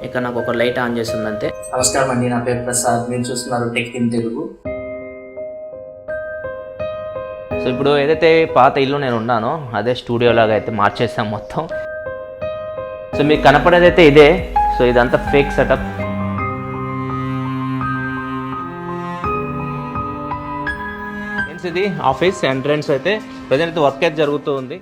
ఇక్కడ నాకు ఒక లైట్ ఆన్ చేస్తుంది అంతే. నమస్కారం అండి, నా పేరు ప్రసాద్, మీరు చూస్తున్నారు టెక్ ఇన్ తెలుగు. సో ఇప్పుడు ఏదైతే పాత ఇల్లు నేను ఉన్నానో అదే స్టూడియో లాగా అయితే మార్చేసాం మొత్తం. సో మీకు కనపడేది అయితే ఇదే. సో ఇదంతా ఫేక్ సెటప్. ఇది ఆఫీస్ ఎంట్రన్స్ అయితే ప్రజెంట్ అయితే వర్క్ అయితే జరుగుతూ ఉంది.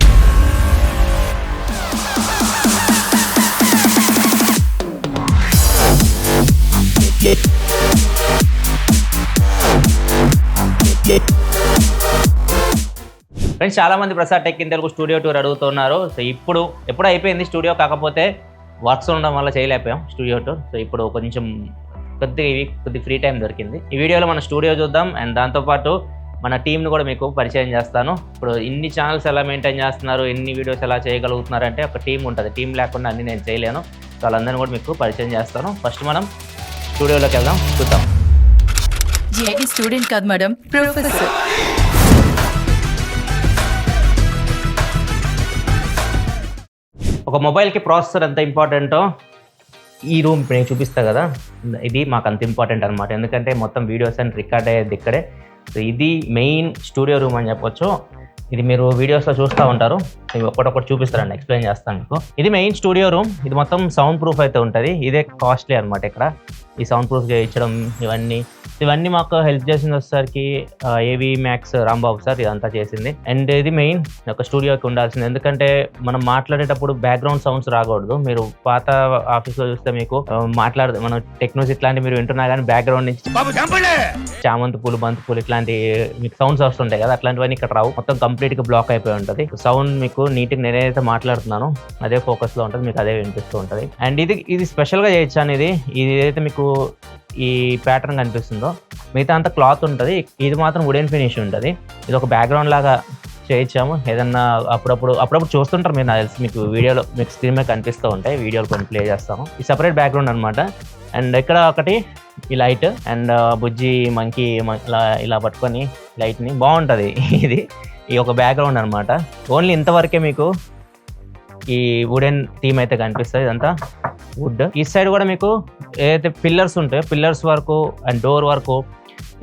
ఫ్రెండ్స్, చాలామంది Prasad tech in Telugu studio tour అడుగుతున్నారు. సో ఎప్పుడు అయిపోయింది స్టూడియో, కాకపోతే వర్క్స్ ఉండడం వల్ల చేయలేకపోయాం స్టూడియో టూర్. సో ఇప్పుడు కొద్ది ఫ్రీ టైం దొరికింది. ఈ వీడియోలో మన స్టూడియో చూద్దాం అండ్ దాంతోపాటు మన టీంని కూడా మీకు పరిచయం చేస్తాను. ఇప్పుడు ఇన్ని ఛానల్స్ ఎలా మెయింటైన్ చేస్తున్నారు, ఎన్ని వీడియోస్ ఎలా చేయగలుగుతున్నారు అంటే ఒక టీం ఉంటుంది. టీం లేకుండా అన్ని నేను చేయలేను. సో వాళ్ళందరినీ కూడా మీకు పరిచయం చేస్తాను. ఫస్ట్ మనం స్టూడియోలోకి వెళ్దాం, చూద్దాం. స్టూడెంట్ కాదు మేడం, ప్రొఫెసర్. ఒక మొబైల్కి ప్రాసెసర్ ఎంత ఇంపార్టెంటో ఈ రూమ్ నేను చూపిస్తా కదా, ఇది మాకు అంత ఇంపార్టెంట్ అనమాట. ఎందుకంటే మొత్తం వీడియోస్ అని రికార్డ్ అయ్యేది ఇక్కడే. సో ఇది మెయిన్ స్టూడియో రూమ్ అని చెప్పొచ్చు. ఇది మీరు వీడియోస్లో చూస్తూ ఉంటారు. ఇవి ఒకటొకటి చూపిస్తారండి, ఎక్స్ప్లెయిన్ చేస్తాను మీకు. ఇది మెయిన్ స్టూడియో రూమ్. ఇది మొత్తం సౌండ్ ప్రూఫ్ అయితే ఉంటుంది. ఇదే కాస్ట్లీ అనమాట. ఇక్కడ ఈ సౌండ్ ప్రూఫ్ చేయించడం ఇవన్నీ మాకు హెల్ప్ చేసింది వచ్చేసరికి ఏవి మ్యాక్స్ రాంబాబు సార్ ఇదంతా చేసింది. అండ్ ఇది మెయిన్ ఒక స్టూడియోకి ఉండాల్సింది. ఎందుకంటే మనం మాట్లాడేటప్పుడు బ్యాక్గ్రౌండ్ సౌండ్స్ రాకూడదు. మీరు పాత ఆఫీస్లో చూస్తే మీకు మనం టెక్నాలజీ ఇట్లాంటి మీరు వింటున్నా కానీ బ్యాక్గ్రౌండ్ నుంచి చామంతి పూలు, బంతి పూలు ఇట్లాంటి మీకు సౌండ్స్ వస్తుంటాయి కదా, అట్లాంటివన్నీ ఇక్కడ రావు. మొత్తం కంప్లీట్గా బ్లాక్ అయిపోయి ఉంటుంది. సౌండ్ మీకు నీట్గా నేనైతే మాట్లాడుతున్నాను అదే ఫోకస్లో ఉంటుంది, మీకు అదే వినిపిస్తూ ఉంటుంది. అండ్ ఇది స్పెషల్గా చేయొచ్చాను. ఇది ఏదైతే మీకు ఈ ప్యాటర్న్ కనిపిస్తుందో మిగతా అంతా క్లాత్ ఉంటుంది. ఇది మాత్రం వుడెన్ ఫినిష్ ఉంటుంది. ఇది ఒక బ్యాక్గ్రౌండ్ లాగా చేయించాము. ఏదన్నా అప్పుడప్పుడు చూస్తుంటారు మీరు, నాకు తెలిసి మీకు వీడియోలో మీకు స్క్రీన్ మీద కనిపిస్తూ ఉంటాయి. వీడియోలు కొన్ని ప్లే చేస్తాము. ఈ సపరేట్ బ్యాక్గ్రౌండ్ అనమాట. అండ్ ఇక్కడ ఒకటి ఈ లైట్ అండ్ బుజ్జి మంకీ ఇలా పట్టుకొని లైట్ని బాగుంటుంది. ఈ ఒక బ్యాక్గ్రౌండ్ అనమాట. ఓన్లీ ఇంతవరకే మీకు ఈ వుడెన్ థీమ్ అయితే కనిపిస్తుంది. ఇదంతా వుడ్. ఈ సైడ్ కూడా మీకు ఏదైతే పిల్లర్స్ ఉంటాయో పిల్లర్స్ వరకు అండ్ డోర్ వరకు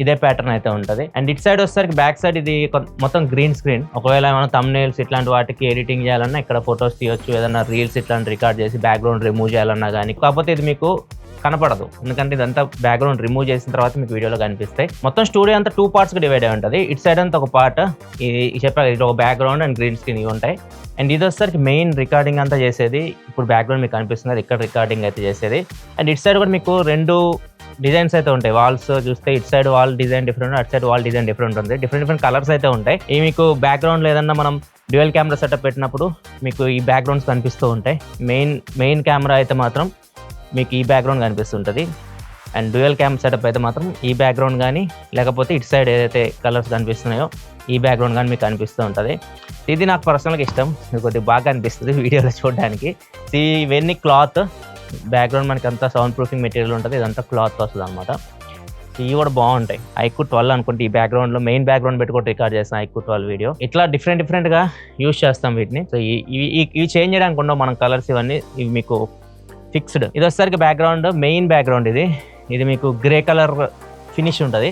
ఇదే ప్యాటర్న్ అయితే ఉంటుంది. అండ్ ఇటు సైడ్ వచ్చేసరికి బ్యాక్ సైడ్ ఇది మొత్తం గ్రీన్ స్క్రీన్. ఒకవేళ ఏమైనా థంబ్నెయిల్స్ ఇట్లాంటి వాటికి ఎడిటింగ్ చేయాలన్నా ఇక్కడ ఫొటోస్ తీయొచ్చు. ఏదైనా రీల్స్ ఇట్లాంటి రికార్డ్ చేసి బ్యాక్గ్రౌండ్ రిమూవ్ చేయాలన్నా కానీ. కాకపోతే ఇది మీకు కనపడదు, ఎందుకంటే ఇదంతా బ్యాక్గ్రౌండ్ రిమూవ్ చేసిన తర్వాత మీకు వీడియోలో కనిపిస్తాయి. మొత్తం స్టూడియో అంతా 2 పార్ట్స్గా డివైడ్ అయి ఉంటుంది. ఇటు సైడ్ అంతా ఒక పార్ట్ ఇది చెప్పాలి, ఇది ఒక బ్యాక్గ్రౌండ్ అండ్ గ్రీన్ స్క్రీన్ ఇవి ఉంటాయి. అండ్ ఇది వచ్చేసరికి మెయిన్ రికార్డింగ్ అంతా చేసేది. ఇప్పుడు బ్యాక్గ్రౌండ్ మీకు కనిపిస్తుంది, ఇక్కడ రికార్డింగ్ అయితే చేసేది. అండ్ ఇటు సైడ్ కూడా మీకు 2 డిజైన్స్ అయితే ఉంటాయి. వాల్స్ చూస్తే ఇటు సైడ్ వాల్ డిజైన్ డిఫరెంట్, అటు సైడ్ వాల్ డిజైన్ డిఫరెంట్ ఉంది. డిఫరెంట్ కలర్స్ అయితే ఉంటాయి. ఇవి మీకు బ్యాక్గ్రౌండ్ ఏదన్నా మనం డ్యూయల్ కెమెరా సెటప్ పెట్టినప్పుడు మీకు ఈ బ్యాక్గ్రౌండ్స్ కనిపిస్తూ ఉంటాయి. మెయిన్ కెమెరా అయితే మాత్రం మీకు ఈ బ్యాక్గ్రౌండ్ కనిపిస్తుంటుంది. అండ్ డ్యూయల్ క్యామ్ సెటప్ అయితే మాత్రం ఈ బ్యాక్గ్రౌండ్ కానీ లేకపోతే ఇటు సైడ్ ఏదైతే కలర్స్ కనిపిస్తున్నాయో ఈ బ్యాక్గ్రౌండ్ కానీ మీకు కనిపిస్తూ ఉంటుంది. ఇది నాకు పర్సనల్గా ఇష్టం, మీకు కొద్దిగా బాగా అనిపిస్తుంది వీడియోలో చూడడానికి. ఇవన్నీ క్లాత్ బ్యాక్గ్రౌండ్ మనకి అంతా సౌండ్ ప్రూఫింగ్ మెటీరియల్ ఉంటుంది. ఇదంతా క్లాత్ వస్తుంది అనమాట. ఇవి కూడా బాగుంటాయి. iQOO 12 అనుకుంటే ఈ బ్యాక్గ్రౌండ్లో మెయిన్ బ్యాక్గ్రౌండ్ పెట్టుకుంటే రికార్డ్ చేస్తాం iQOO 12 వీడియో. ఇట్లా డిఫరెంట్గా యూజ్ చేస్తాం వీటిని. సో ఇవి చేంజ్ చేయడానికి ఉండవు మనం కలర్స్, ఇవి మీకు ఫిక్స్డ్. ఇది వచ్చేసరికి మెయిన్ బ్యాక్గ్రౌండ్ ఇది మీకు గ్రే కలర్ ఫినిష్ ఉంటుంది.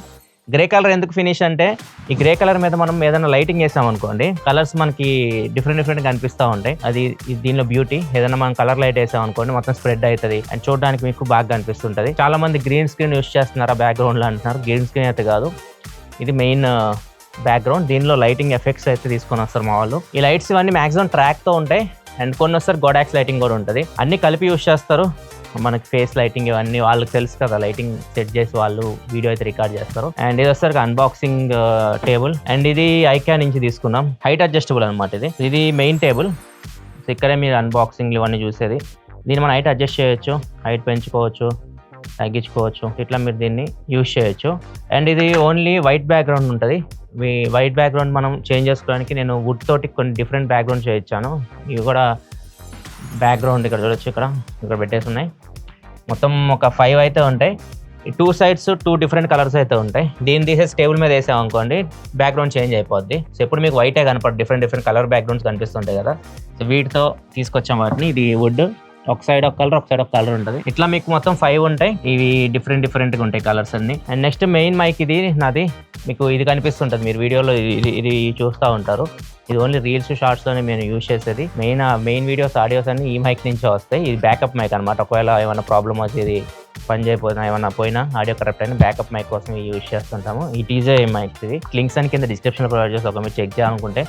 గ్రే కలర్ ఎందుకు ఫినిష్ అంటే ఈ గ్రే కలర్ మీద మనం ఏదైనా లైటింగ్ చేసాం అనుకోండి, కలర్స్ మనకి డిఫరెంట్గా కనిపిస్తూ ఉంటాయి. అది దీనిలో బ్యూటీ. ఏదైనా మనం కలర్ లైట్ వేసాం అనుకోండి మొత్తం స్ప్రెడ్ అవుతుంది అండ్ చూడడానికి మీకు బాగా కనిపిస్తుంటుంది. చాలా మంది గ్రీన్ స్క్రీన్ యూస్ చేస్తున్నారు ఆ బ్యాక్గ్రౌండ్లో అంటున్నారు. గ్రీన్ స్క్రీన్ అయితే కాదు, ఇది మెయిన్ బ్యాక్గ్రౌండ్. దీనిలో లైటింగ్ ఎఫెక్ట్స్ అయితే తీసుకొని వస్తారు మా వాళ్ళు. ఈ లైట్స్ ఇవన్నీ మ్యాక్సిమం ట్రాక్తో ఉంటాయి అండ్ కొన్ని వస్తారు గోడాక్స్ లైటింగ్ కూడా ఉంటుంది. అన్ని కలిపి యూస్ చేస్తారు. మనకి ఫేస్ లైటింగ్ ఇవన్నీ వాళ్ళకి తెలుసు కదా, లైటింగ్ సెట్ చేసి వాళ్ళు వీడియో అయితే రికార్డ్ చేస్తారు. అండ్ ఇది వస్తారు అన్బాక్సింగ్ టేబుల్. అండ్ ఇది IKEA నుంచి తీసుకున్నాం, హైట్ అడ్జస్టబుల్ అనమాట. ఇది మెయిన్ టేబుల్. సో ఇక్కడే మీరు అన్బాక్సింగ్లు ఇవన్నీ చూసేది. దీన్ని మనం హైట్ అడ్జస్ట్ చేయొచ్చు, హైట్ పెంచుకోవచ్చు, తగ్గించుకోవచ్చు. ఇట్లా మీరు దీన్ని యూజ్ చేయొచ్చు. అండ్ ఇది ఓన్లీ వైట్ బ్యాక్గ్రౌండ్ ఉంటుంది. వైట్ బ్యాక్గ్రౌండ్ మనం చేంజ్ చేసుకోవడానికి నేను వుడ్ తోటి కొన్ని డిఫరెంట్ బ్యాక్గ్రౌండ్ చేయించాను. ఇవి కూడా బ్యాక్గ్రౌండ్ ఇక్కడ చూడొచ్చు, ఇక్కడ పెట్టేసి ఉన్నాయి. మొత్తం ఒక 5 అయితే ఉంటాయి. ఈ 2 సైడ్స్ 2 డిఫరెంట్ కలర్స్ అయితే ఉంటాయి. దీన్ని తీసేసి టేబుల్ మీద వేసాం అనుకోండి బ్యాక్గ్రౌండ్ చేంజ్ అయిపోద్ది. సో ఎప్పుడు మీకు వైటే కనపడదు, డిఫరెంట్ కలర్ బ్యాక్గ్రౌండ్స్ కనిపిస్తుంటాయి కదా. సో వీటితో తీసుకొచ్చాం వాటిని. ఇది వుడ్ ఒక సైడ్ ఒక కలర్ ఉంటుంది. ఇట్లా మీకు మొత్తం 5 ఉంటాయి. ఇవి డిఫరెంట్గా ఉంటాయి కలర్స్ అన్ని. అండ్ నెక్స్ట్ మెయిన్ మైక్ ఇది నాది. మీకు ఇది కనిపిస్తుంటుంది, మీరు వీడియోలో ఇది చూస్తూ ఉంటారు. ఇది ఓన్లీ రీల్స్ షార్ట్స్లోనే మేము యూజ్ చేసేది. మెయిన్ వీడియోస్ ఆడియోస్ అన్ని ఈ మైక్ నుంచే వస్తాయి. ఇది బ్యాకప్ మైక్ అనమాట. ఒకవేళ ఏమైనా ప్రాబ్లమ్ వచ్చేది పని చేయకపోయినా ఏమన్నా పోయినా ఆడియో కరెక్ట్ అయినా బ్యాకప్ మైక్ కోసం యూజ్ చేస్తుంటాము. ఈ టీజే మైక్స్ ఇవి. లింక్స్ అని కింద డిస్క్రిప్షన్లో ప్రొవైడ్ చేసి ఒక మీరు చెక్ చేయాలనుకుంటే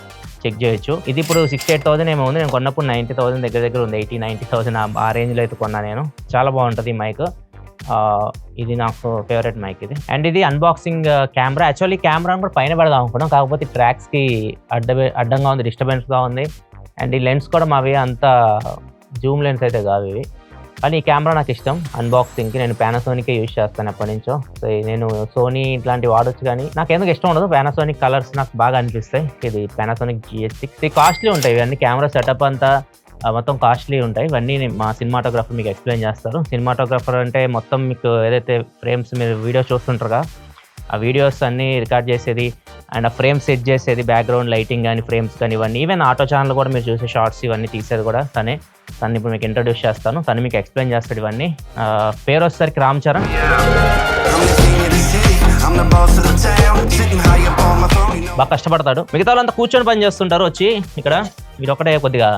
చెక్ చేయొచ్చు. ఇది ఇప్పుడు 68,000 ఏమో ఉంది. నేను కొన్నప్పుడు 90,000 దగ్గర ఉంది. 80-90,000 ఆ రేంజ్లో అయితే కొన్నా నేను. చాలా బాగుంటుంది ఈ మైక్. ఇది నాకు ఫేవరెట్ మైక్ ఇది. అండ్ ఇది అన్బాక్సింగ్ కెమెరా. యాక్చువల్లీ కెమెరాను కూడా పైన పెడదాం అనుకున్నాం, కాకపోతే ట్రాక్స్కి అడ్డంగా ఉంది, డిస్టర్బెన్స్గా ఉంది. అండ్ ఈ లెన్స్ కూడా మావి అంత జూమ్ లెన్స్ అయితే కావు ఇవి. కానీ ఈ కెమెరా నాకు ఇష్టం అన్బాక్సింగ్కి. నేను పానాసోనికే యూజ్ చేస్తాను ఎప్పటి నుంచో. సో నేను సోనీ ఇట్లాంటివి వాడొచ్చు, కానీ నాకు ఎందుకు ఇష్టం ఉండదు. పానాసోనిక్ కలర్స్ నాకు బాగా అనిపిస్తాయి. ఇది పానాసోనిక్ GH6. ఇది కాస్ట్లీ ఉంటాయి ఇవన్నీ. కెమెరా సెటప్ అంతా మొత్తం కాస్ట్లీ ఉంటాయి. ఇవన్నీ మా సినిమాటోగ్రాఫర్ మీకు ఎక్స్ప్లెయిన్ చేస్తారు. సినిమాటోగ్రాఫర్ అంటే మొత్తం మీకు ఏదైతే ఫ్రేమ్స్ మీరు వీడియోస్ చూస్తుంటారుగా, ఆ వీడియోస్ అన్నీ రికార్డ్ చేసేది అండ్ ఆ ఫ్రేమ్ సెట్ చేసేది, బ్యాక్గ్రౌండ్ లైటింగ్ కానీ ఫ్రేమ్స్ కానీ ఇవన్నీ. ఈవెన్ ఆటో ఛానల్ కూడా మీరు చూసే షార్ట్స్ ఇవన్నీ తీసేది కూడా తను ఇప్పుడు మీకు ఇంట్రడ్యూస్ చేస్తాను. తను మీకు ఎక్స్ప్లెయిన్ చేస్తాడు ఇవన్నీ. పేరు వచ్చేసరికి రామ్ చరణ్. బాగా కష్టపడతాడు. మిగతా వాళ్ళంతా కూర్చొని పని చేస్తుంటారు వచ్చి ఇక్కడ. వీడు ఒక్కడే కొద్దిగా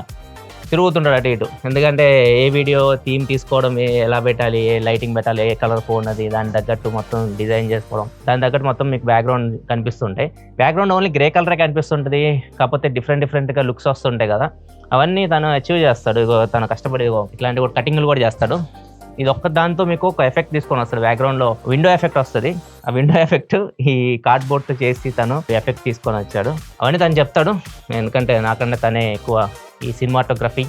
తిరుగుతుంటాడు అటు ఇటు. ఎందుకంటే ఏ వీడియో థీమ్ తీసుకోవడం, ఎలా పెట్టాలి, ఏ లైటింగ్ పెట్టాలి, ఏ కలర్ ఉన్నది, దాని తగ్గట్టు మొత్తం డిజైన్ చేసుకోవడం, దాని తగ్గట్టు మొత్తం మీకు బ్యాక్గ్రౌండ్ కనిపిస్తుంటాయి. బ్యాక్గ్రౌండ్ ఓన్లీ గ్రే కలరే కనిపిస్తుంటుంది, కాకపోతే డిఫరెంట్గా లుక్స్ వస్తుంటాయి కదా, అవన్నీ తను అచీవ్ చేస్తాడు. తను కష్టపడి ఇట్లాంటి కూడా కటింగ్లు కూడా చేస్తాడు. ఇది ఒక్క దాంతో మీకు ఒక ఎఫెక్ట్ తీసుకొని వస్తాడు. బ్యాక్గ్రౌండ్లో విండో ఎఫెక్ట్ వస్తుంది. ఆ విండో ఎఫెక్ట్ ఈ కార్డ్బోర్డ్తో చేసి తను ఎఫెక్ట్ తీసుకొని వచ్చాడు. అవన్నీ తను చెప్తాడు, ఎందుకంటే నాకన్నా తనే ఎక్కువ ఈ సినిమాటోగ్రఫీ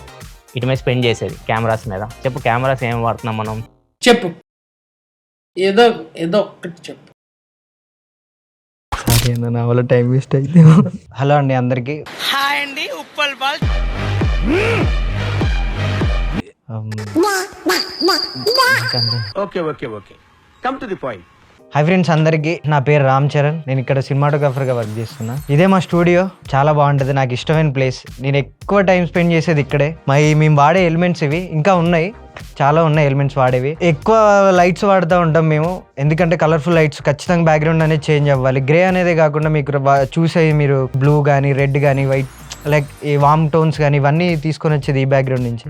ఇటు మీద స్పెండ్ చేసేది కెమెరాస్ మీద. చెప్పు, కెమెరాస్ ఏం వాడుతున్నాం మనం? చెప్పు, ఏదో ఒక్కటి చెప్పు. నా వల్ల టైం వేస్ట్ అయితే. హలో అండి అందరికి. హాయ్ అండి, Uppal ball. Okay come to the point. Hi friends అందరికీ, నా పేరు రామ్ చరణ్. నేను ఇక్కడ సినిమాటోగ్రాఫర్గా వర్క్ చేస్తున్నా. ఇదే మా స్టూడియో. చాలా బాగుంటుంది, నాకు ఇష్టమైన ప్లేస్. నేను ఎక్కువ టైం స్పెండ్ చేసేది ఇక్కడే. మేము వాడే ఎలిమెంట్స్ ఇవి ఇంకా ఉన్నాయి, చాలా ఉన్నాయి ఎలిమెంట్స్ వాడేవి. ఎక్కువ లైట్స్ వాడుతూ ఉంటాం మేము, ఎందుకంటే కలర్ఫుల్ లైట్స్ ఖచ్చితంగా బ్యాక్గ్రౌండ్ అనేది చేంజ్ అవ్వాలి. గ్రే అనేదే కాకుండా మీకు చూసేవి మీరు బ్లూ కానీ రెడ్ కానీ వైట్ లైక్ ఈ వామ్ టోన్స్ కానీ ఇవన్నీ తీసుకొని వచ్చేది ఈ బ్యాక్గ్రౌండ్ నుంచి.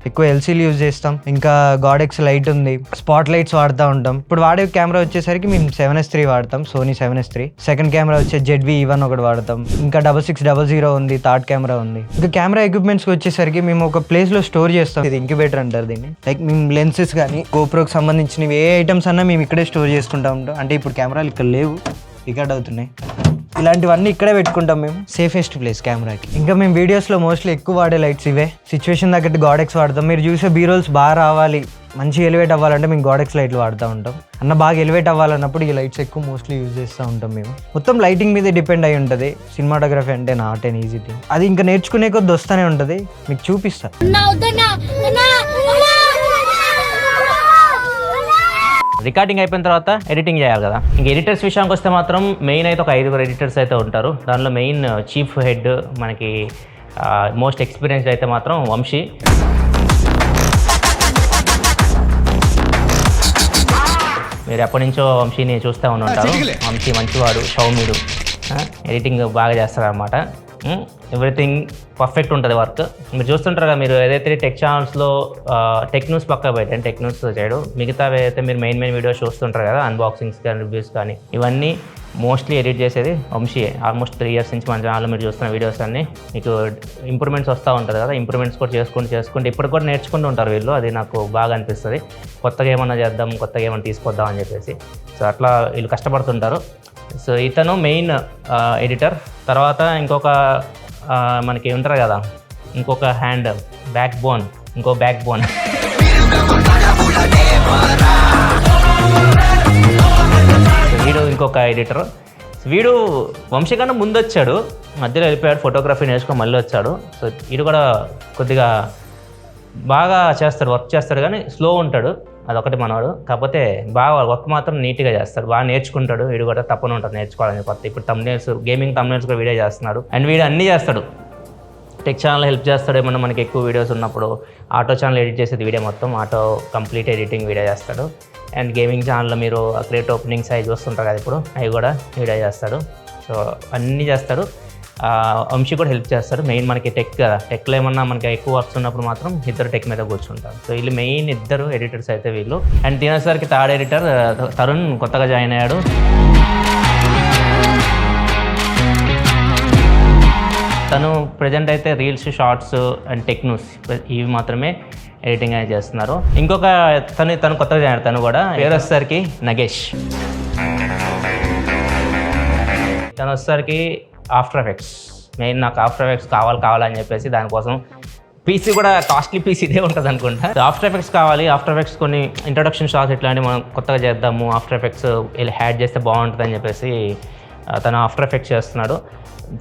ఎక్కువ ఎల్సీలు యూజ్ చేస్తాం. ఇంకా గాడెక్స్ లైట్ ఉంది, స్పాట్ లైట్స్ వాడుతూ ఉంటాం. ఇప్పుడు వాడే కెమెరా వచ్చేసరికి మేము 7S3 వాడతాం, సోనీ 7S3. సెకండ్ కెమెరా వచ్చే ZV-E1 ఒకటి వాడతాం. ఇంకా 6600 ఉంది, థర్డ్ కెమెరా ఉంది. ఇంకా కెమెరా ఎక్విప్మెంట్స్కి వచ్చేసరికి మేము ఒక ప్లేస్లో స్టోర్ చేస్తాం. ఇది ఇంక్యుబేటర్ అంటారు దీన్ని. లైక్ మేము లెన్సెస్ కానీ GoProకి సంబంధించినవి ఏ ఐటమ్స్ అన్నా మేము ఇక్కడే స్టోర్ చేసుకుంటా ఉంటాం. అంటే ఇప్పుడు కెమెరాలు ఇక్కడ లేవు, రికార్డ్ అవుతున్నాయి. ఇలాంటివన్నీ ఇక్కడే పెట్టుకుంటాం మేము. సేఫెస్ట్ ప్లేస్ కెమెరాకి. ఇంకా మేము వీడియోస్లో మోస్ట్లీ ఎక్కువ వాడే లైట్స్ ఇవే. సిచ్యువేషన్ తగ్గట్టు గాడెక్స్ వాడతాం. మీరు చూసే బీరోల్స్ బాగా రావాలి, మంచి ఎలివేట్ అవ్వాలంటే మేము గాడెక్స్ లైట్లు వాడుతూ ఉంటాం. బాగా ఎలివేట్ అవ్వాలన్నప్పుడు ఈ లైట్స్ ఎక్కువ మోస్ట్లీ యూజ్ చేస్తూ ఉంటాం మేము. మొత్తం లైటింగ్ మీదే డిపెండ్ అయి ఉంటుంది. సినిమాటోగ్రఫీ అంటే నాట్ ఎన్ ఈజీ థింగ్. అది ఇంకా నేర్చుకునే కొద్ది వస్తూనే ఉంటుంది. మీకు చూపిస్తాను. రికార్డింగ్ అయిపోయిన తర్వాత ఎడిటింగ్ చేయాలి కదా. ఇంక ఎడిటర్స్ విషయానికి వస్తే మాత్రం మెయిన్ అయితే ఒక 5 ఎడిటర్స్ అయితే ఉంటారు. దానిలో మెయిన్ చీఫ్ హెడ్ మనకి మోస్ట్ ఎక్స్పీరియన్స్డ్ అయితే మాత్రం వంశీ. మీరు ఎప్పటి నుంచో వంశీని చూస్తూ ఉంటారు. వంశీ మంచివాడు, సౌమ్యుడు, ఎడిటింగ్ బాగా చేస్తారనమాట. ఎవ్రీథింగ్ పర్ఫెక్ట్ ఉంటుంది వర్క్. మీరు చూస్తుంటారు కదా, మీరు ఏదైతే టెక్ ఛానల్స్లో టెక్ న్యూస్ పక్క పెట్టండి, టెక్ న్యూస్ చేయడు. మిగతా అయితే మీరు మెయిన్ వీడియోస్ చూస్తుంటారు కదా, అన్బాక్సింగ్స్ కానీ రివ్యూస్ కానీ, ఇవన్నీ మోస్ట్లీ ఎడిట్ చేసేది వంశీయే. ఆల్మోస్ట్ 3 years నుంచి మన ఛానల్లో మీరు చూస్తున్న వీడియోస్ అన్నీ మీకు ఇంప్రూవ్మెంట్స్ వస్తూ ఉంటుంది కదా, ఇంప్రూవ్మెంట్స్ కూడా చేసుకుంటూ ఇప్పుడు కూడా నేర్చుకుంటూ ఉంటారు వీళ్ళు. అది నాకు బాగా అనిపిస్తుంది. కొత్తగా ఏమన్నా చేద్దాం, కొత్తగా ఏమన్నా తీసుకొద్దాం అని చెప్పేసి. సో అట్లా వీళ్ళు కష్టపడుతుంటారు. సో ఇతను మెయిన్ ఎడిటర్. తర్వాత ఇంకొక మనకి ఉంటారు కదా, ఇంకొక హ్యాండ్, బ్యాక్ బోన్. వీడు ఇంకొక ఎడిటర్. వీడు వంశీ కన్నా ముందు వచ్చాడు, మధ్యలో వెళ్ళిపోయాడు, ఫోటోగ్రఫీ నేర్చుకొని మళ్ళీ వచ్చాడు. సో వీడు కూడా కొద్దిగా బాగా చేస్తాడు, వర్క్ చేస్తాడు, కానీ స్లో ఉంటాడు. అదొకటి మనవాడు. కాకపోతే బాగా వర్క్ మాత్రం నీట్గా చేస్తాడు, బాగా నేర్చుకుంటాడు. వీడు కూడా తప్పని ఉంటాడు నేర్చుకోవాలని. కొత్త ఇప్పుడు తమ్నేల్స్, గేమింగ్ తమ్నేల్స్ కూడా వీడియో చేస్తున్నాడు. అండ్ వీడు అన్నీ చేస్తాడు. టెక్ ఛానల్ హెల్ప్ చేస్తాడు. ఏమన్నా మనకి ఎక్కువ వీడియోస్ ఉన్నప్పుడు ఆటో ఛానల్ ఎడిట్ చేసేది వీడియో మొత్తం ఆటో కంప్లీట్ ఎడిటింగ్ వీడియో చేస్తాడు. అండ్ గేమింగ్ ఛానల్లో మీరు క్రియేట్ ఓపెనింగ్ సైజ్ వస్తుంటారు కదా ఇప్పుడు, అవి కూడా వీడియో చేస్తాడు. సో అన్నీ చేస్తాడు. వంశీ కూడా హెల్ప్ చేస్తాడు. మెయిన్ మనకి టెక్ కదా, టెక్లో ఏమన్నా మనకి ఎక్కువ వర్క్స్ ఉన్నప్పుడు మాత్రం ఇద్దరు టెక్ మీద కూర్చుంటారు. సో వీళ్ళు మెయిన్ ఇద్దరు ఎడిటర్స్ అయితే వీళ్ళు. అండ్ తినేసరికి థర్డ్ ఎడిటర్ తరుణ్ కొత్తగా జాయిన్ అయ్యాడు. తను ప్రజెంట్ అయితే reels, shorts and tech news ఇవి మాత్రమే ఎడిటింగ్ అనేది చేస్తున్నారు. ఇంకొక తను కొత్తగా జాయిన్ అయ్యాడు. తను కూడా పేరు వచ్చేసరికి నగేష్. తను వచ్చేసరికి ఆఫ్టర్ ఎఫెక్ట్స్. మెయిన్ నాకు ఆఫ్టర్ ఎఫెక్ట్స్ కావాలని చెప్పేసి దానికోసం పీసీ కూడా కాస్ట్లీ పీసీ ఇదే ఉంటుంది అనుకుంటా. ఆఫ్టర్ ఎఫెక్ట్స్ కావాలి, ఆఫ్టర్ ఎఫెక్ట్స్ కొన్ని ఇంట్రడక్షన్ షాట్స్ ఇట్లాంటివి మనం కొత్తగా చేద్దాము, ఆఫ్టర్ ఎఫెక్ట్స్ యాడ్ చేస్తే బాగుంటుంది అని చెప్పేసి తను ఆఫ్టర్ ఎఫెక్ట్స్ చేస్తున్నాడు.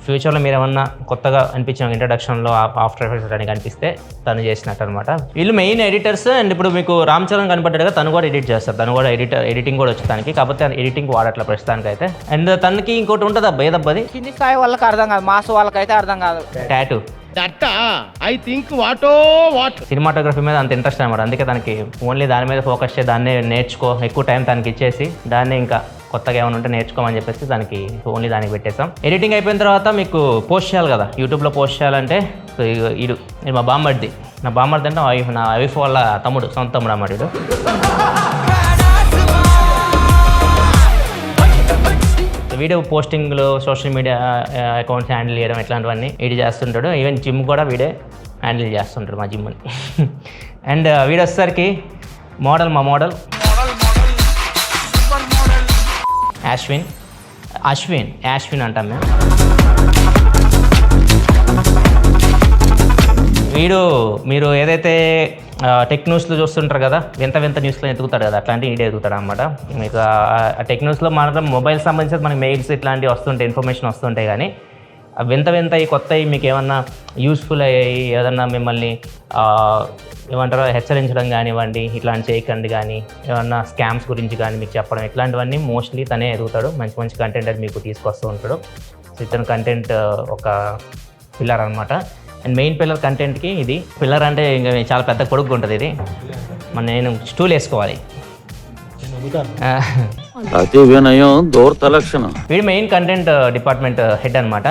ఫ్యూచర్లో మీరు ఏమన్నా కొత్తగా అనిపించిన ఇంట్రడక్షన్లో ఆఫ్టర్ ఎఫెక్ట్స్ అని కనిపిస్తే తను చేసినట్టు అనమాట. వీళ్ళు మెయిన్ ఎడిటర్స్. అండ్ ఇప్పుడు మీకు రామ్ చరణ్ కనపడ్డాడుగా, తను కూడా ఎడిట్ చేస్తారు. తను కూడా ఎడిటింగ్ కూడా వచ్చి తనకి, కాకపోతే ఎడిటింగ్ వాడట్ల ప్రస్తుతానికి అయితే. అండ్ తనకి ఇంకోటి ఉంటుంది భేదబ్బది, కింది స్థాయి వాళ్ళకి అర్థం కాదు, మాస్ వాళ్ళకైతే అర్థం కాదు. టాటూ. సినిమాటోగ్రఫీ మీద అంత ఇంట్రెస్ట్ అనమాట. అందుకే తనకి ఓన్లీ దాని మీద ఫోకస్ చేసి దాన్నే నేర్చుకో, ఎక్కువ టైం తనకి ఇచ్చేసి దాన్ని ఇంకా కొత్తగా ఏమైనా ఉంటే నేర్చుకోమని చెప్పేసి దానికి ఓన్లీ దానికి పెట్టేసాం. ఎడిటింగ్ అయిపోయిన తర్వాత మీకు పోస్ట్ చేయాలి కదా, యూట్యూబ్లో పోస్ట్ చేయాలంటే ఇది మా బామ్మర్ది. నా బామ్మర్ది అంటే నా వైఫ్ వాళ్ళ తమ్ముడు, సొంత తమ్ముడు అన్నమాట. ఇది వీడియో పోస్టింగ్లు, సోషల్ మీడియా అకౌంట్స్ హ్యాండిల్ చేయడం ఇట్లాంటివన్నీ వీడు చేస్తుంటాడు. ఈవెన్ జిమ్ కూడా వీడే హ్యాండిల్ చేస్తుంటాడు, మా జిమ్ అని. అండ్ వీడు వచ్చేసరికి మా మోడల్ యాశ్విన్ అంటాం మేము. మీరు ఏదైతే టెక్ న్యూస్లో చూస్తుంటారు కదా, వింత న్యూస్లో ఎదుగుతాడు కదా, అట్లాంటివి వీడియో ఎదుగుతాడు అనమాట. మీకు ఆ టెక్ న్యూస్లో మాత్రం మొబైల్ సంబంధించి మనకి మెయిల్స్ ఇట్లాంటివి వస్తుంటాయి, ఇన్ఫర్మేషన్ వస్తుంటాయి. కానీ వింత ఈ కొత్తవి మీకు ఏమన్నా యూస్ఫుల్ అయ్యాయి, ఏదన్నా మిమ్మల్ని ఏమంటారో హెచ్చరించడం కానివ్వండి, ఇట్లాంటి చేయకండి కానీ, ఏమన్నా స్కామ్స్ గురించి కానీ మీకు చెప్పడం, ఇట్లాంటివన్నీ మోస్ట్లీ తనే ఎదుగుతాడు. మంచి కంటెంట్ అది మీకు తీసుకొస్తూ ఉంటాడు. సో ఇతను కంటెంట్ ఒక పిల్లర్ అనమాట. అండ్ మెయిన్ పిల్లర్ కంటెంట్కి ఇది పిల్లర్ అంటే ఇంకా చాలా పెద్ద పొడుగు ఉంటుంది. ఇది నేను స్టూల్ వేసుకోవాలి. అతి వినయం దూరత లక్షణం. వీడు మెయిన్ కంటెంట్ డిపార్ట్మెంట్ హెడ్ అనమాట.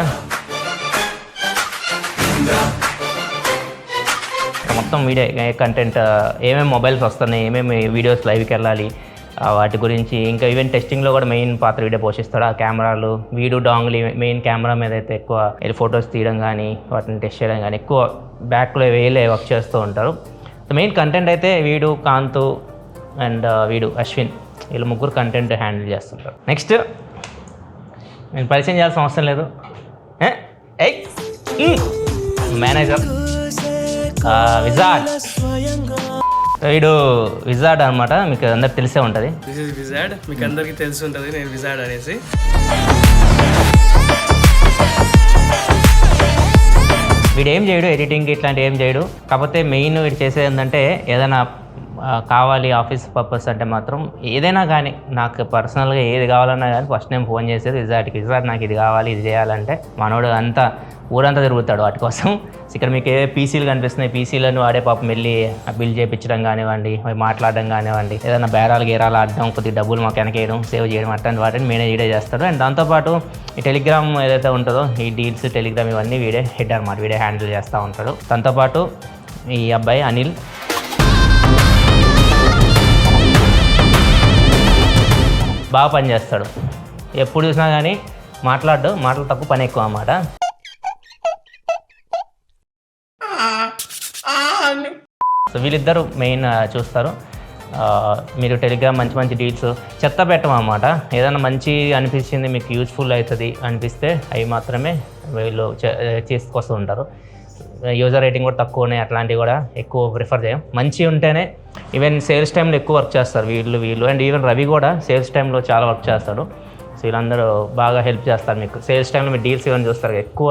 మొత్తం వీడియో కంటెంట్, ఏమేమి మొబైల్స్ వస్తున్నాయి, ఏమేమి వీడియోస్ లైవ్కి వెళ్ళాలి, వాటి గురించి, ఇంకా ఈవెన్ టెస్టింగ్లో కూడా మెయిన్ పాత్ర వీడియో పోషిస్తాడు. ఆ కెమెరాలు, వీడియో డాంగ్లీ మెయిన్ కెమెరా మీద అయితే ఎక్కువ ఫొటోస్ తీయడం కానీ, వాటిని టెస్ట్ చేయడం కానీ ఎక్కువ బ్యాక్లో వేలే వర్క్ చేస్తూ ఉంటారు. సో మెయిన్ కంటెంట్ అయితే వీడు, కాంతు అండ్ వీడు అశ్విన్, వీళ్ళు ముగ్గురు కంటెంట్ హ్యాండిల్ చేస్తుంటారు. నెక్స్ట్ నేను పరిచయం చేయాల్సిన అవసరం లేదు, మేనేజర్ విజార్డ్. వీడు విజార్డ్ అనమాట, మీకు అందరికి తెలిసే ఉంటుంది. దిస్ ఇస్ విజార్డ్, మీకు అందరికీ తెలిసి ఉంటుంది నేను విజార్డ్ అనేసి. వీడు ఏం చేయడు, ఎడిటింగ్ ఇట్లాంటి ఏం చేయడు. కాకపోతే మెయిన్ వీడు చేసేది ఏంటంటే, ఏదైనా కావాలి ఆఫీస్ పర్పస్ అంటే మాత్రం ఏదైనా కానీ, నాకు పర్సనల్గా ఏది కావాలన్నా కానీ ఫస్ట్ నేను ఫోన్ చేసేది విజార్డ్ నాకు ఇది కావాలి, ఇది చేయాలంటే మనోడు అంతా ఊరంతా తిరుగుతాడు వాటి కోసం. ఇక్కడ మీకు ఏ పీసీలు కనిపిస్తున్నాయి, పీసీలను వాడే పాపం వెళ్ళి బిల్ చేయించడం కానివ్వండి, మాట్లాడడం కానివ్వండి, ఏదైనా బేరాలు గేరాలు ఆడడం, కొద్దిగా డబ్బులు మాకు వెనకేయడం, సేవ్ చేయడం, అట్లాంటి వాటిని వీడే చేస్తాడు. అండ్ దాంతోపాటు ఈ టెలిగ్రామ్ ఏదైతే ఉంటుందో, ఈ డీల్స్, టెలిగ్రామ్ ఇవన్నీ వీడే హెడ్ అనమాట, వీడే హ్యాండిల్ చేస్తూ ఉంటాడు. దాంతోపాటు ఈ అబ్బాయి అనిల్, బాగా పనిచేస్తాడు. ఎప్పుడు చూసినా కానీ మాటలు తక్కువ, పని ఎక్కువ అన్నమాట. సో వీళ్ళిద్దరు మెయిన్ చూస్తారు. మీరు టెలిగ్రామ్ మంచి డీల్స్ చెత్త పెట్టమన్నమాట. ఏదైనా మంచి అనిపించింది, మీకు యూజ్ఫుల్ అవుతుంది అనిపిస్తే అవి మాత్రమే వీళ్ళు తీసుకొస్తూ ఉంటారు. యూజర్ రేటింగ్ కూడా తక్కువ ఉన్నాయి, అట్లాంటివి కూడా ఎక్కువ ప్రిఫర్ చేయం. మంచి ఉంటేనే. ఈవెన్ సేల్స్ టైంలో ఎక్కువ వర్క్ చేస్తారు వీళ్ళు. అండ్ ఈవెన్ రవి కూడా సేల్స్ టైంలో చాలా వర్క్ చేస్తాడు. సో వీళ్ళందరూ బాగా హెల్ప్ చేస్తారు మీకు. సేల్స్ టైంలో మీరు డీల్స్ ఇవన్నీ చూస్తారు, ఎక్కువ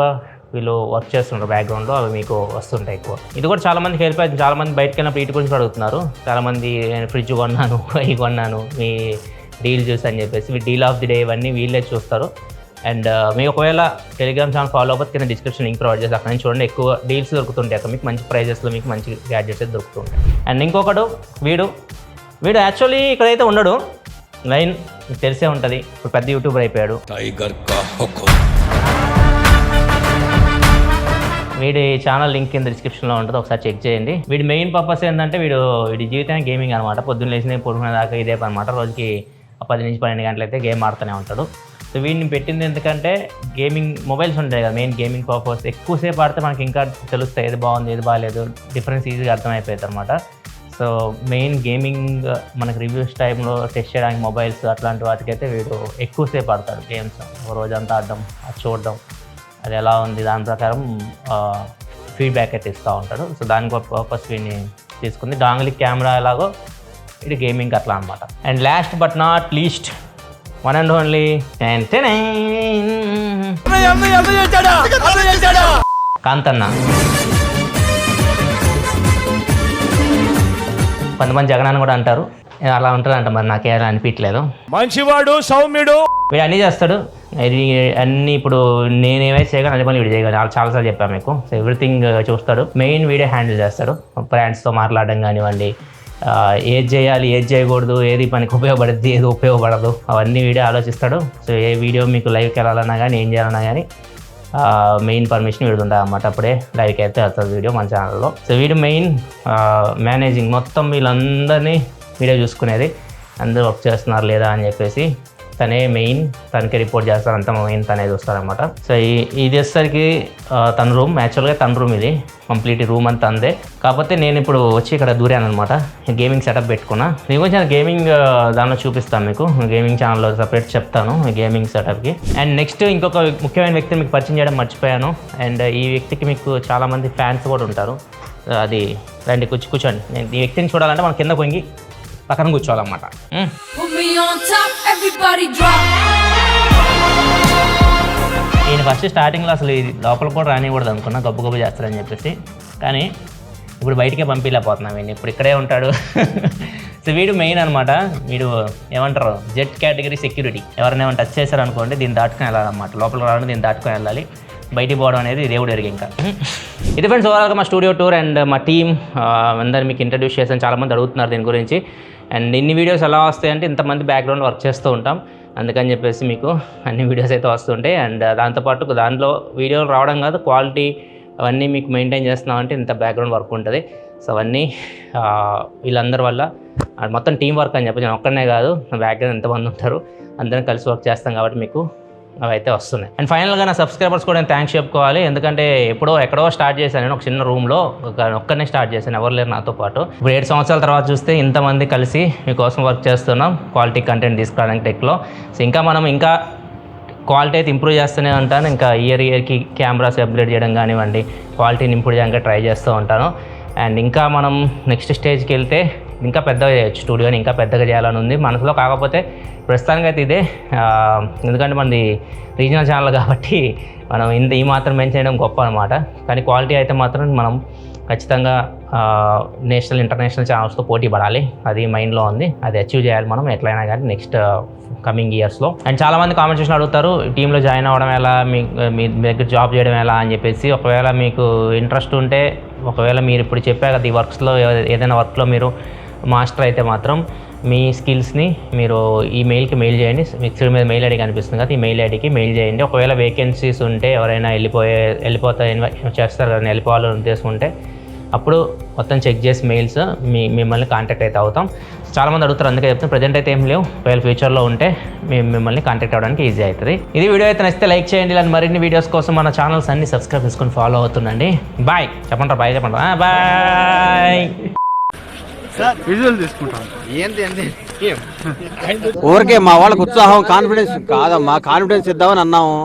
వీళ్ళు వర్క్ చేస్తుంటారు బ్యాక్గ్రౌండ్లో, అవి మీకు వస్తుంటాయి ఎక్కువ. ఇది కూడా చాలామందికి హెల్ప్ అవుతుంది. చాలామంది బయటకు వెళ్ళినప్పుడు వీటి గురించి అడుగుతున్నారు. చాలామంది ఫ్రిడ్జ్ కొన్నాను, అవి కొన్నాను, మీ డీల్ చూసి అని చెప్పేసి. డీల్ ఆఫ్ ది డే ఇవన్నీ వీళ్ళే చూస్తారు. అండ్ మీకు ఒకవేళ టెలిగ్రామ్ ఛానల్ ఫాలో అవ్వకపోతే కింద డిస్క్రిప్షన్ లింక్ ప్రొవైడ్ చేసి అక్కడ నుంచి చూడండి, ఎక్కువ డీల్స్ దొరుకుతుంటాయి అక్కడ, మీకు మంచి ప్రైజెస్లో మీకు మంచి గ్యాడ్జెట్స్ అయితే దొరుకుతుంటాయి. అండ్ ఇంకొకడు వీడు యాక్చువల్లీ ఇక్కడైతే ఉండడు, లైన్ మీకు తెలిసే ఉంటుంది, ఇప్పుడు పెద్ద యూట్యూబర్ అయిపోయాడు. వీడి ఛానల్ లింక్ కింద డిస్క్రిప్షన్లో ఉంటుంది, ఒకసారి చెక్ చేయండి. వీడి మెయిన్ పర్పస్ ఏంటంటే వీడి జీవితానికి గేమింగ్ అనమాట. పొద్దున్న లేచిన పడుకునే దాకా ఇదే అనమాట. రోజుకి 10 నుంచి 12 గంటలు అయితే గేమ్ ఆడుతూనే ఉంటాడు. సో వీడిని పెట్టింది ఎందుకంటే గేమింగ్ మొబైల్స్ ఉంటాయి కదా, మెయిన్ గేమింగ్ పర్పస్. ఎక్కువసేపు ఆడితే మనకి ఇంకా తెలుస్తాయి ఏది బాగుంది ఏది బాగాలేదు, డిఫరెన్స్ ఈజీగా అర్థమైపోతుంది అనమాట. సో మెయిన్ గేమింగ్ మనకి రివ్యూస్ టైంలో టెస్ట్ చేయడానికి మొబైల్స్ అట్లాంటి వాటికైతే వీడు ఎక్కువసేపు ఆడతాడు గేమ్స్. ఒక రోజంతా ఆడడం, అది చూడడం, అది ఎలా ఉంది దాని ప్రకారం ఫీడ్బ్యాక్ అయితే ఇస్తూ ఉంటాడు. సో దానికి పర్పస్ వీడిని తీసుకుంది. డాంగ్లీ కెమెరా ఎలాగో ఇది గేమింగ్ అట్లా అనమాట. And last but not least one and only Kanthanna. కొంతమంది జగన్ కూడా అంటారు, అలా ఉంటుందంట, మరి నాకే అనిపించలేదు. మంచివాడు, సౌమ్యుడు, వీడు అన్నీ చేస్తాడు. ఇది అన్నీ ఇప్పుడు నేనేమైతే చేయగలను అదే పని వీడు చేయగలను. వాళ్ళు చాలాసార్లు చెప్పాను మీకు. సో ఎవ్రీథింగ్ చూస్తాడు. మెయిన్ వీడే హ్యాండిల్ చేస్తాడు. ఫ్రెండ్స్తో మాట్లాడడం కానివ్వండి, ఏది చేయాలి ఏది చేయకూడదు, ఏది పనికి ఉపయోగపడుద్ది ఏది ఉపయోగపడదు, అవన్నీ వీడియో ఆలోచిస్తాడు. సో ఏ వీడియో మీకు లైవ్కి వెళ్ళాలన్నా కానీ ఏం చేయాలన్నా కానీ మెయిన్ పర్మిషన్ వీడు ఉంటుంది అన్నమాట. అప్పుడే లైవ్కి అయితే వెళ్తుంది వీడియో మన ఛానల్లో. సో వీడు మెయిన్ మేనేజింగ్, మొత్తం వీళ్ళందరినీ వీడియో చూసుకునేది, అందరూ వర్క్ చేస్తున్నారు లేదా అని చెప్పేసి తనే మెయిన్, తనకి రిపోర్ట్ చేస్తారు, అంతా మెయిన్ తనే చూస్తారనమాట. సో ఇది వచ్చేసరికి తన రూమ్, యాక్చువల్గా తన రూమ్ ఇది, కంప్లీట్ రూమ్ అంతా అందే. కాకపోతే నేను ఇప్పుడు వచ్చి ఇక్కడ దూరాను అనమాట, గేమింగ్ సెటప్ పెట్టుకున్నా. నేను కొంచెం గేమింగ్ దానిలో చూపిస్తాను మీకు, గేమింగ్ ఛానల్లో సపరేట్ చెప్తాను గేమింగ్ సెటప్కి. అండ్ నెక్స్ట్ ఇంకొక ముఖ్యమైన వ్యక్తిని మీకు పరిచయం చేయడం మర్చిపోయాను. అండ్ ఈ వ్యక్తికి మీకు చాలామంది ఫ్యాన్స్ కూడా ఉంటారు. అది రండి కూర్చోండి. నేను ఈ వ్యక్తిని చూడాలంటే మనం కింద కొంగి పక్కన కూర్చోవాలన్నమాట. నేను ఫస్ట్ స్టార్టింగ్లో అసలు లోపల కూడా రానివ్వకూడదు అనుకున్నా, గబ్బు గబ్బు చేస్తారని చెప్పేసి. కానీ ఇప్పుడు బయటికే పంపించలేకపోతున్నాం. వీడిని ఇప్పుడు ఇక్కడే ఉంటాడు. సో వీడు మెయిన్ అనమాట. వీడు ఏమంటారు, జెడ్ కేటగిరీ సెక్యూరిటీ. ఎవరైనా ఏమైనా టచ్ చేశారనుకోండి దీన్ని దాటుకొని వెళ్ళాలన్నమాట. లోపలికి రావడం దీన్ని దాటుకొని వెళ్ళాలి, బయటికి పోవడం అనేది దేవుడు ఎరిగి. ఇంకా ఇది ఫ్రెండ్స్ ఓవరాల్గా మా స్టూడియో టూర్ అండ్ మా టీమ్ అందరు మీకు ఇంట్రడ్యూస్ చేశాను. చాలామంది అడుగుతున్నారు దీని గురించి. అండ్ ఇన్ని వీడియోస్ ఎలా వస్తాయంటే ఇంతమంది బ్యాక్గ్రౌండ్ వర్క్ చేస్తూ ఉంటాం, అందుకని చెప్పేసి మీకు అన్ని వీడియోస్ అయితే వస్తుంటాయి. అండ్ దాంతోపాటు దాంట్లో వీడియోలు రావడం కాదు, క్వాలిటీ అవన్నీ మీకు మెయింటైన్ చేస్తున్నామంటే ఇంత బ్యాక్గ్రౌండ్ వర్క్ ఉంటుంది. సో అవన్నీ వీళ్ళందరి వల్ల మొత్తం టీం వర్క్ అని చెప్పి, నేను ఒక్కడనే కాదు, నా బ్యాక్గ్రౌండ్ ఎంతమంది ఉంటారు అందరం కలిసి వర్క్ చేస్తాం కాబట్టి మీకు అవి అయితే వస్తున్నాయి. అండ్ ఫైనల్గా నా సబ్స్క్రైబర్స్ కూడా నేను థ్యాంక్స్ చెప్పుకోవాలి. ఎందుకంటే ఎక్కడో స్టార్ట్ చేశాను నేను, ఒక చిన్న రూమ్లో ఒక్కనే స్టార్ట్ చేశాను, ఎవరు లేరు నాతో పాటు. ఇప్పుడు 7 సంవత్సరాల తర్వాత చూస్తే ఇంతమంది కలిసి మీకోసం వర్క్ చేస్తున్నాం, క్వాలిటీ కంటెంట్ తీసుకురావడానికి టెక్లో. సో ఇంకా మనం ఇంకా క్వాలిటీ అయితే ఇంప్రూవ్ చేస్తూనే ఉంటాను. ఇంకా ఇయర్కి కెమెరాస్ అప్గ్రేడ్ చేయడం కానివ్వండి, క్వాలిటీని ఇంప్రూవ్ చేయడానికి ట్రై చేస్తూ ఉంటాను. అండ్ ఇంకా మనం నెక్స్ట్ స్టేజ్కి వెళ్తే ఇంకా పెద్దగా చేయొచ్చు, స్టూడియోని ఇంకా పెద్దగా చేయాలని ఉంది మనసులో. కాకపోతే ప్రస్తుతానికి అయితే ఇదే, ఎందుకంటే మనది రీజనల్ ఛానల్ కాబట్టి మనం ఈ మాత్రం మెయిన్ చేయడం గొప్ప అనమాట. కానీ క్వాలిటీ అయితే మాత్రం మనం ఖచ్చితంగా నేషనల్ ఇంటర్నేషనల్ ఛానల్స్తో పోటీ పడాలి, అది మైండ్లో ఉంది. అది అచీవ్ చేయాలి మనం ఎట్లయినా కానీ నెక్స్ట్ కమింగ్ ఇయర్స్లో. అండ్ చాలామంది కామెంట్ చేసి అడుగుతారు టీంలో జాయిన్ అవ్వడం ఎలా, మీ దగ్గర జాబ్ చేయడం ఎలా అని చెప్పేసి. ఒకవేళ మీకు ఇంట్రెస్ట్ ఉంటే, ఒకవేళ మీరు ఇప్పుడు చెప్పారు కదా ఈ వర్క్స్లో ఏదైనా వర్క్లో మీరు మాస్టర్ అయితే మాత్రం మీ స్కిల్స్ని మీరు ఈ మెయిల్కి మెయిల్ చేయండి. మీకు మీద మెయిల్ ఐడి కనిపిస్తుంది కదా, ఈ మెయిల్ ఐడికి మెయిల్ చేయండి. ఒకవేళ వేకెన్సీస్ ఉంటే, ఎవరైనా వెళ్ళిపోతే చేస్తారు కదా, వెళ్ళిపోవాలని ఉద్దేశం ఉంటే అప్పుడు మొత్తం చెక్ చేసి మెయిల్స్ మిమ్మల్ని కాంటాక్ట్ అయితే అవుతాం. చాలామంది అడుగుతారు, అందుకే చెప్తాను. ప్రజెంట్ అయితే ఏం లేవు, ఒకవేళ ఫ్యూచర్లో ఉంటే మిమ్మల్ని కాంటాక్ట్ అవ్వడానికి ఈజీ అవుతుంది. ఇది వీడియో అయితే నచ్చితే లైక్ చేయండి. ఇలాంటి మరిన్ని వీడియోస్ కోసం మన ఛానల్స్ అన్ని సబ్స్క్రైబ్ చేసుకొని ఫాలో అవుతుండండి. బాయ్ చెప్పండి, బాయ్ చెప్పండి, బాయ్. విజువల్ తీసుకుంటాం. ఊరికే మా వాళ్ళకి ఉత్సాహం కాన్ఫిడెన్స్ కాదమ్మా, కాన్ఫిడెన్స్ ఇద్దామని అన్నాము.